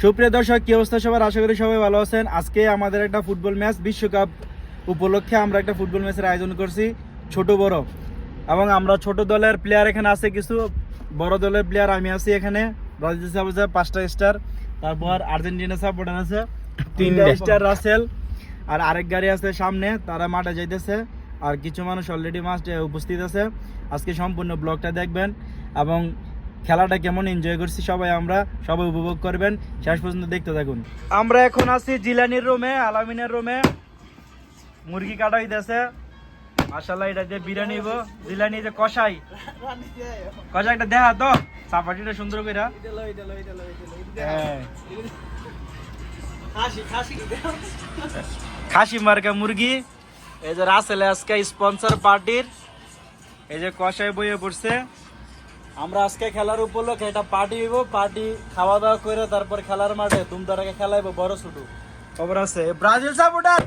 সুপ্রিয় দর্শক, কি অবস্থা সবার? আশা করি সবাই ভালো আছেন। আজকে আমাদের একটা ফুটবল ম্যাচ, বিশ্বকাপ উপলক্ষে আমরা একটা ফুটবল ম্যাচের আয়োজন করছি, ছোট বড়। এবং আমরা ছোট দলের প্লেয়ার এখানে আছে কিছু, বড় দলের প্লেয়ার আমি আছি এখানে। ব্রাজিল সাপোর্টার 5টা স্টার, তারপর আর্জেন্টিনা সাপোর্টার আছে 3টা স্টার রাসেল, আর আরেক গাড়ি আছে সামনে, তারা মাঠে যাইতেছে। আর কিছু মানুষ অলরেডি মাঠে উপস্থিত আছে। আজকে সম্পূর্ণ ব্লগটা দেখবেন এবং খেলাটা কেমন এনজয় করছি সবাই উপভোগ করবেন, শেষ পর্যন্ত দেখতে থাকুন। আমরা এখন আছি জিলানির রুমে, আলামিনের রুমে। মুরগি কাটা হইতেছে, মাশাআল্লাহ। এটা দিয়ে বিরিয়ানি হইব। জিলানি যে কষাই একটা দেখা তো, চাপাটিটা সুন্দর করে। খাসি মার্কা মুরগি। এই যে রাসেল আজকে স্পন্সর পার্টির, এই যে কষাই বইয়ে পড়ছে। আমরা আজকে খেলার উপলক্ষে একটা পার্টি হইব, পার্টি খাওয়া দাওয়া করে তারপর খেলার মাঠে ধুমধারাকে খেলাইবো বড় ছোট। খবর আছে ব্রাজিল সাপোর্টার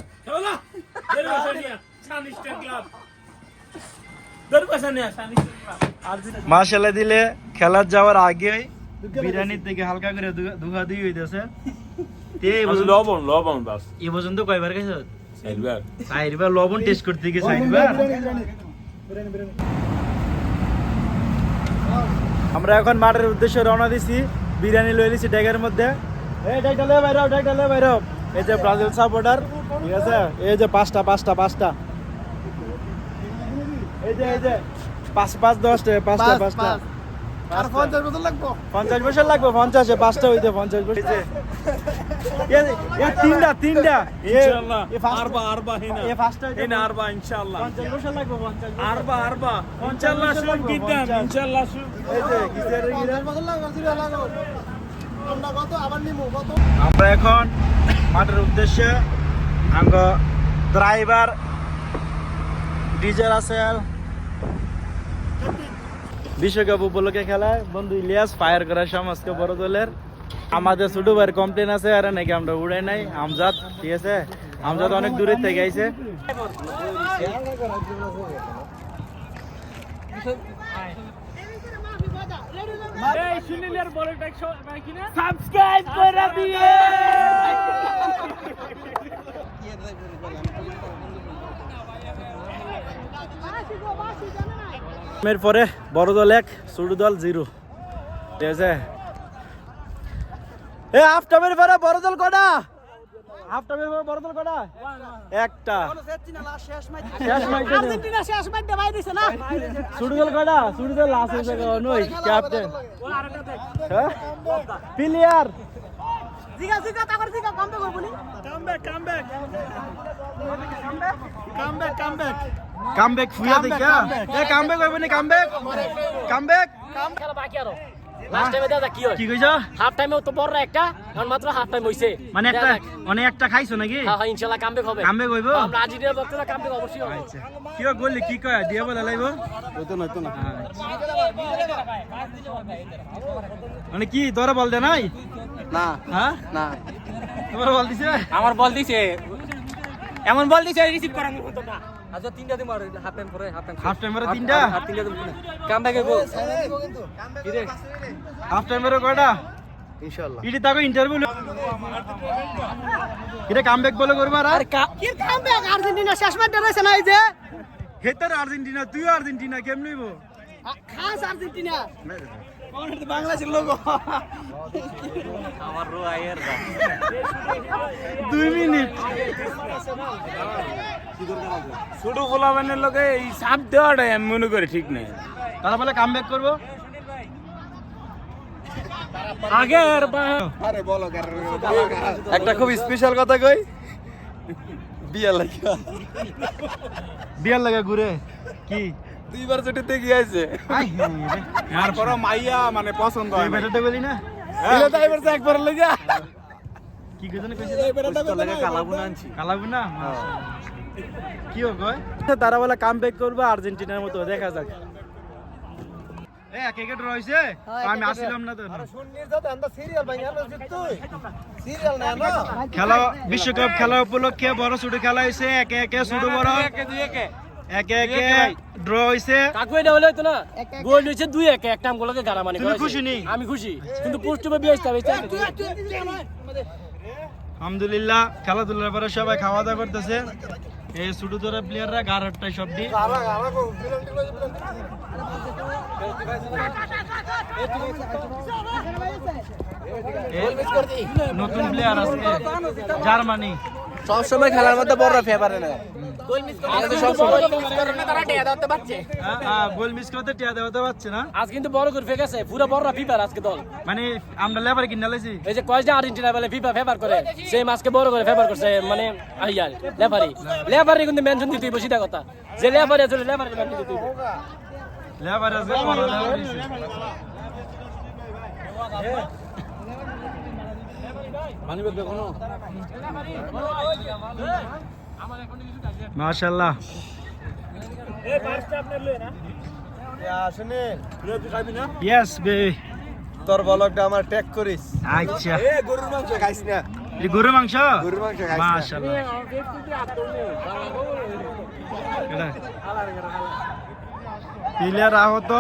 মাশাআল্লাহ দিলে খেলার যাওয়ার আগে বিরিয়ানির থেকে হালকা করে ধুকা দিয়ে হইতেছে। লবণ বাস এ পর্যন্ত কয়বার গেছে? 4বার লবণ টেস্ট করতে গেছে 4বার। আমরা এখন মাঠের উদ্দেশ্যে রওনা দিছি, বিরিয়ানি লয়ে নিছি ড্যাগের মধ্যে। এই ডাইটালে বাইরাও। এই যে ব্রাজিল সাপোর্টার, ঠিক আছে। এই যে পাঁচটা এই যে 5 10 আর 50 বছর লাগবো। 50 বছর লাগবে। 50 5টা হইতে 50 বছর। তিনটা ইনশাআল্লাহ। আরবা হিনা এ ফার্স্ট হইতে হিনা আরবা ইনশাআল্লাহ। 50 বছর লাগবে। 50 আরবা ইনশাআল্লাহ শুন কিদাম ইনশাআল্লাহ শুন। এই যে কিসের 50 বছর লাগবে। তোমরা কত আবার নিমু কত? আমরা এখন মাঠের উদ্দেশ্যে, আঙ্গ ড্রাইভার ডিজে রাসেল, বিশ্বকাপ উপলক্ষে খেলায় বন্ধু ইলিয়াস ফায়ার করার সমাজকে বড় দলের। আমাদের ছোট ভাইয়ের কমপ্লেন আছে, আর নাকি আমরা উড়াই নাই। আমজাদ, ঠিক আছে, আমজাদ অনেক দূরে থেকে আইছে। সাবস্ক্রাইব করে দিয়ে পরে বড় দল 1, ছোট দল 0, ঠিক আছে। এ হাফ টাইমের পরে বড় দল কটা? একটা। শেষ ম্যাচ আর্জেন্টিনা শেষ ম্যাচে বাই দিছে না? ছোট দল কটা? ছোট দল লাস্ট হইছে নই ক্যাপ্টেন। হ্যাঁ প্লেয়ার জিগা তাকর জিগা কামব্যাক করব নি? কামব্যাক ফুয়া দেখা। এ কামব্যাক হইব নি? কামব্যাক খেলা বাকি আরো লাস্ট টাইমে দাদা কি হয়? কি কইছো? হাফ টাইমে তো বড় একটা, এখন মাত্র হাফ টাইম হইছে। মানে একটা খাইছো নাকি? হ্যাঁ ইনশাআল্লাহ কামব্যাক হবে। কামব্যাক হইব? আমরা আর্জেন্টিনার ভক্তরা কামব্যাক অবশ্যই হবে। আচ্ছা কি বললি, কি কয় দিয়া বলা লাইব? হইতো না। মানে কি তোরা বল দে নাই? না হ্যাঁ না, তোমার বল দিছে? আমার বল দিছে, এমন বল দিছে রিসিভ করার মতো না। আচ্ছা 3টা দিম আর হাফ টাইম পরে হাফ টাইমের 3টা? আর 3টা দিম কামব্যাক হইব কি রে? হাফ টাইমের কয়টা? ইনশাআল্লাহ। ইডি তাকে ইন্টারভিউ এটা কামব্যাক বলে করবার। আর কি কামব্যাক? আর্জেন্টিনা শেষ ম্যাচে রয়েছে না? এই যে হেতার আর্জেন্টিনা, তুই আর্জেন্টিনা কেমন হইব? খাস আর্জেন্টিনা বাংলাদেশের লোক। আমার রো আয়ের 2 মিনিট ছোট গোলামের লগে এই সাপ দেওয়াটা আমি মনে করি ঠিক নাই। তারা বলে কামব্যাক করবো। আগের আরে বলো একটা খুব স্পেশাল কথা কই, বিয়ার লাগা ঘুরে কি 2বার ছুটিতে গিয়েছে। এরপর মাইয়া মানে পছন্দ হয় না। বেটাটা বলি না এলে তো এবার তো একবার লাগা কি কইছনে কইছে কালাবু না কি কয় তারা বলে কামব্যাক করবে আর্জেন্টিনার মতো, দেখা যাক। এক উইকেট রয়েছে, আমি আসলাম না তো। খেলা বিশ্বকাপ খেলা উপলক্ষে বড় ছোট খেলা হয়েছে, একে একে ছোট বড় একে একে ড্র হইছে। কাকু এটা হলে তো না গোল হয়েছে 2-1 একটা আমগুলোকে গাড়া মানে তুমি খুশি নি? আমি খুশি কিন্তু পোস্ট পে বিয়ে আসতে আলহামদুলিল্লাহ খেলাধুলার পরে সবাই খাওয়া দাওয়া করতেছে। এই ছোট ছোট প্লেয়াররা গারটাই সব দি নতুন প্লেয়ার আজকে জার্মানি। সবসময় খেলার মধ্যে বড় ফেভারে না গোল মিস করতে টিয়া দেওয়াতে পারছে না। আজ কিন্তু বড় করে ফেকেছে পুরো বড় ফিফার আজকে দল মানে আমরা লেবার কিনে লাইছি। এই যে কয়েকটা আর্জেন্টিনা বলে ফিফা ফেভার করে সেই মাছকে বড় করে ফেভার করছে মানে আইয়ার লেবারি কিন্তু মেনশন দিতে বসি কথা যে লেবারি আসলে লেবারি মেনশন দিতে লেবার আছে বড় লেবার দিছে। মাশাআল্লাহ ইয়েস বে তোর বলকটা আমার ট্যাগ করিস। আচ্ছা গরুর মাংস খাইস না? এই গরুর মাংস গরুর মাংস খাইস না? মাশাআল্লাহ প্লেয়ার আহত